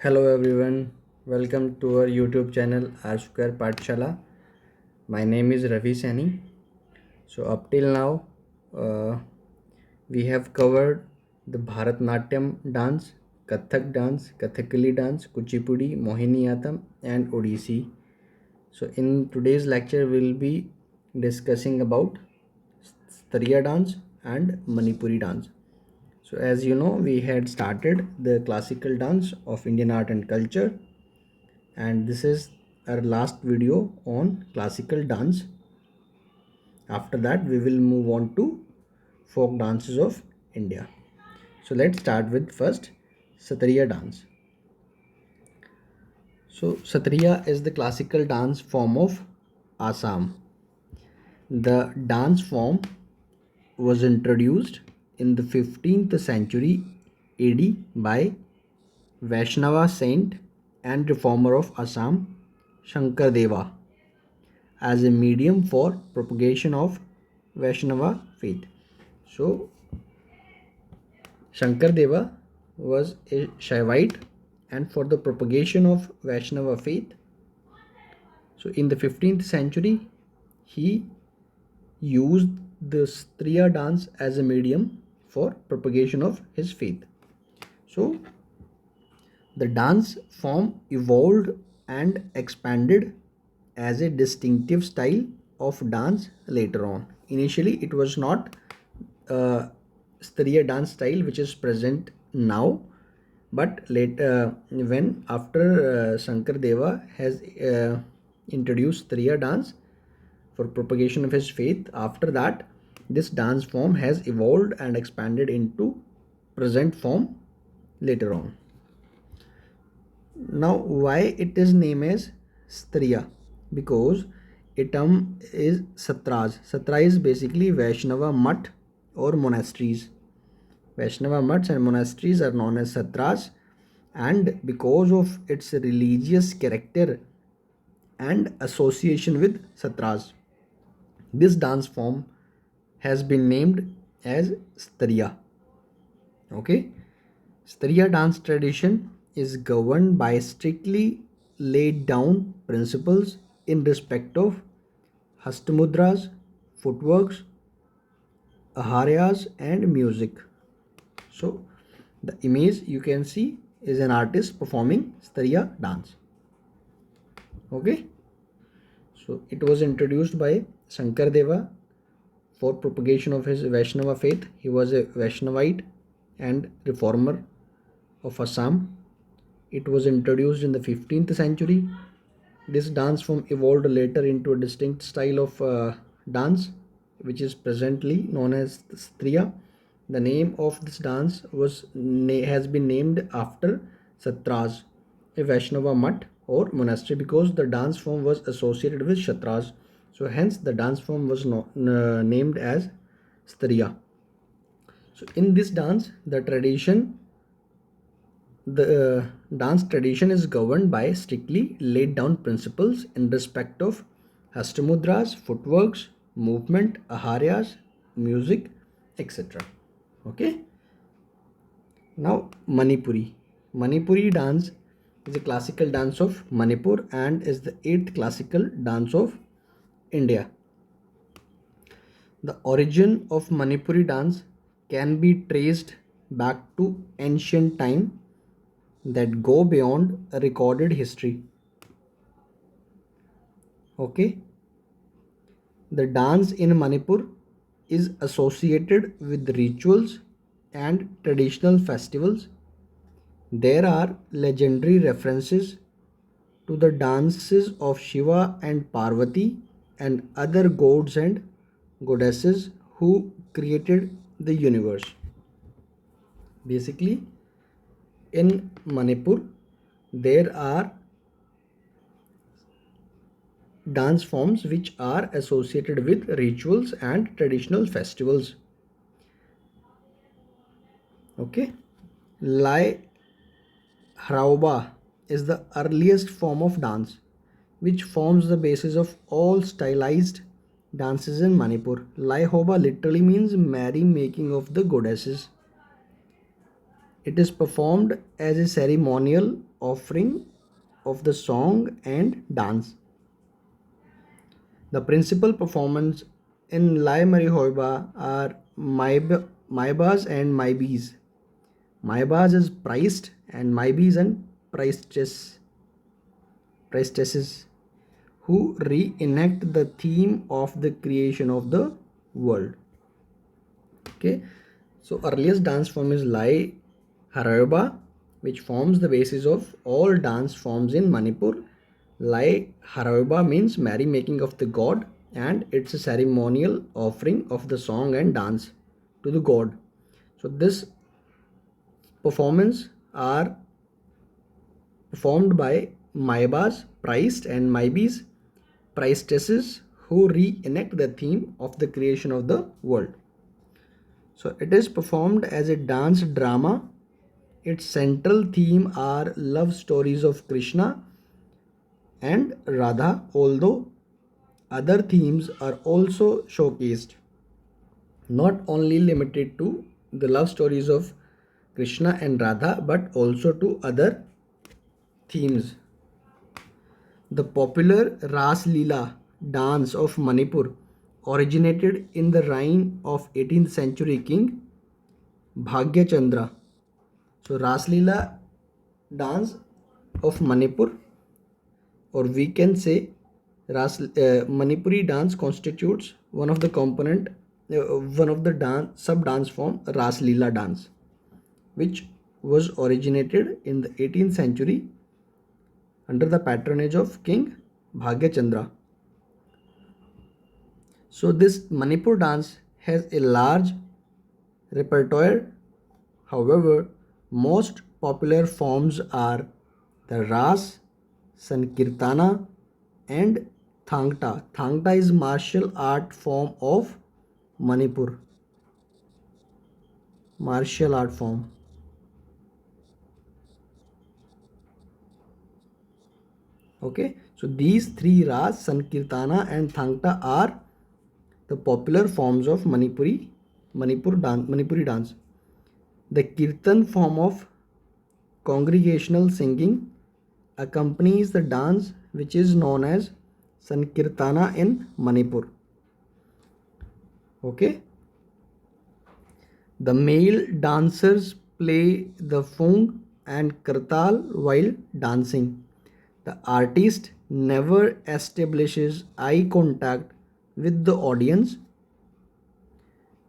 Hello everyone, welcome to our YouTube channel R Square Pathshala. My name is Ravi Sani. So up till now, uh, we have covered the Bharatnatyam dance, Kathakali dance, Kuchipudi, Mohiniyattam, and Odissi. So in today's lecture, we'll be discussing about Sattriya dance and Manipuri dance. So as you know, we had started the classical dance of Indian art and culture, and this is our last video on classical dance. After that, we will move on to folk dances of India. So let's start with first Sattriya dance. So Sattriya is the classical dance form of Assam. The dance form was introduced in the 15th century AD by Vaishnava saint and reformer of Assam, Shankardeva, as a medium for propagation of Vaishnava faith. So Shankardeva was a Shaivite, and for the propagation of Vaishnava faith, so in the 15th century, he used the Striya dance as a medium for propagation of his faith. So the dance form evolved and expanded as a distinctive style of dance later on. Initially, it was not Striya dance style which is present now, but later, when after Shankardeva has introduced Striya dance for propagation of his faith, after that, this dance form has evolved and expanded into present form later on. Now, why it is named as Striya? Because a term is Satras. Satra is basically Vaishnava Mutt or monasteries. Vaishnava mutts and monasteries are known as Satras, and because of its religious character and association with Satras, this dance form has been named as Striya. Okay, Striya dance tradition is governed by strictly laid down principles in respect of hastamudras, footworks, aharyas, and music. So the image you can see is an artist performing Striya dance. Okay, so it was introduced by Shankardeva for propagation of his Vaishnava faith. He was a Vaishnavite and reformer of Assam. It was introduced in the 15th century. This dance form evolved later into a distinct style of dance, which is presently known as Striya. The name of this dance has been named after Satras, a Vaishnava mutt or monastery, because the dance form was associated with Shatras. So hence the dance form was named as Striya. So in this dance, the dance tradition is governed by strictly laid down principles in respect of hastamudras, footworks, movement, aharyas, music, etc. Okay. Now Manipuri. Manipuri dance is a classical dance of Manipur and is the 8th classical dance of India. The origin of Manipuri dance can be traced back to ancient time that go beyond a recorded history. Okay, the dance in Manipur is associated with rituals and traditional festivals. There are legendary references to the dances of Shiva and Parvati and other gods and goddesses who created the universe. Basically, in Manipur, there are dance forms which are associated with rituals and traditional festivals. Okay, Lai Harauba is the earliest form of dance which forms the basis of all stylized dances in Manipur. Lai Hoba literally means merry making of the goddesses. It is performed as a ceremonial offering of the song and dance. The principal performance in Lai Marihoiba are Maibas and Maibis. Maibas is priced and Maibis and priestesses who reenact the theme of the creation of the world. Okay, so earliest dance form is Lai Haraoba, which forms the basis of all dance forms in Manipur. Lai Haraoba means merrymaking of the god, and it's a ceremonial offering of the song and dance to the god. So this performance are performed by Maibas, priest, and Maibis, priestesses, who reenact the theme of the creation of the world. So it is performed as a dance drama. Its central theme are love stories of Krishna and Radha, although other themes are also showcased, not only limited to the love stories of Krishna and Radha, but also to other themes. The popular Ras Leela dance of Manipur originated in the reign of 18th century king Bhagya Chandra. So Ras Leela dance of Manipur, or we can say Manipuri dance, constitutes one of the dance sub dance form Ras Leela dance, which was originated in the 18th century under the patronage of King Bhagya Chandra. So this Manipur dance has a large repertoire. However, most popular forms are the Ras, Sankirtana, and Thangta. Thangta is martial art form of Manipur. Martial art form. Okay, so these three Ras, Sankirtana, and Thangta are the popular forms of Manipuri dance. The Kirtan form of congregational singing accompanies the dance, which is known as Sankirtana in Manipur. Okay, the male dancers play the fung and kartal while dancing. The artist never establishes eye contact with the audience.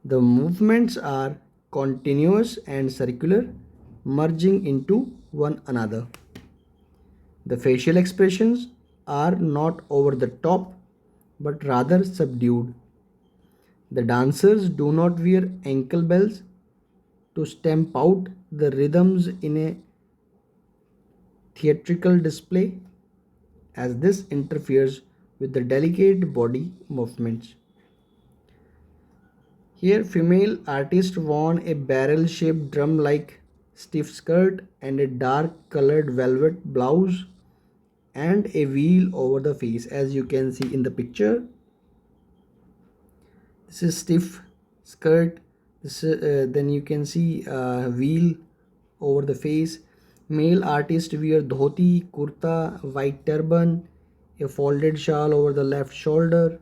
The movements are continuous and circular, merging into one another. The facial expressions are not over the top but rather subdued. The dancers do not wear ankle bells to stamp out the rhythms in a theatrical display, as this interferes with the delicate body movements. Here, female artist worn a barrel-shaped drum-like stiff skirt and a dark-colored velvet blouse and a veil over the face, as you can see in the picture. This is stiff skirt. Then you can see veil over the face. Male artist wear dhoti, kurta, white turban, a folded shawl over the left shoulder.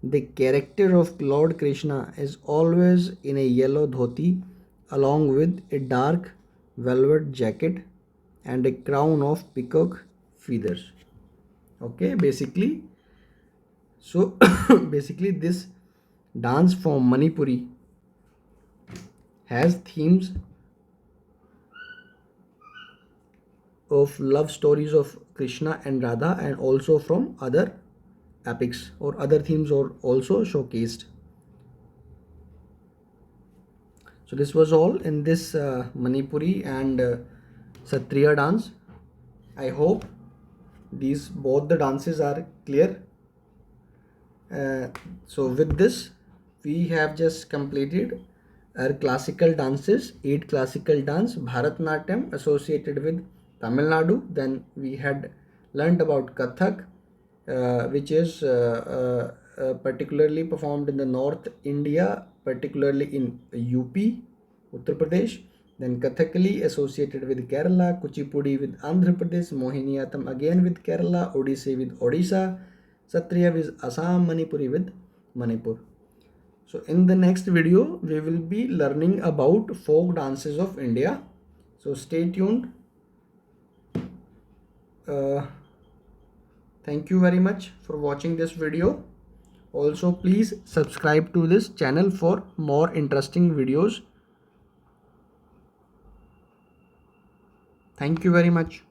The character of Lord Krishna is always in a yellow dhoti along with a dark velvet jacket and a crown of peacock feathers. Okay, so basically this dance form Manipuri has themes of love stories of Krishna and Radha, and also from other epics, or other themes are also showcased. So this was all in this Manipuri and Sattriya dance. I hope these both the dances are clear. So with this we have just completed our classical dances, 8 classical dance, Bharatnatyam associated with Tamil Nadu. Then we had learned about Kathak, which is particularly performed in the North India, particularly in UP, Uttar Pradesh. Then Kathakali associated with Kerala, Kuchipudi with Andhra Pradesh, Mohiniyattam again with Kerala, Odissi with Odisha, Sattriya with Assam, Manipuri with Manipur. So in the next video, we will be learning about folk dances of India. So stay tuned. Thank you very much for watching this video. Also, please subscribe to this channel for more interesting videos. Thank you very much.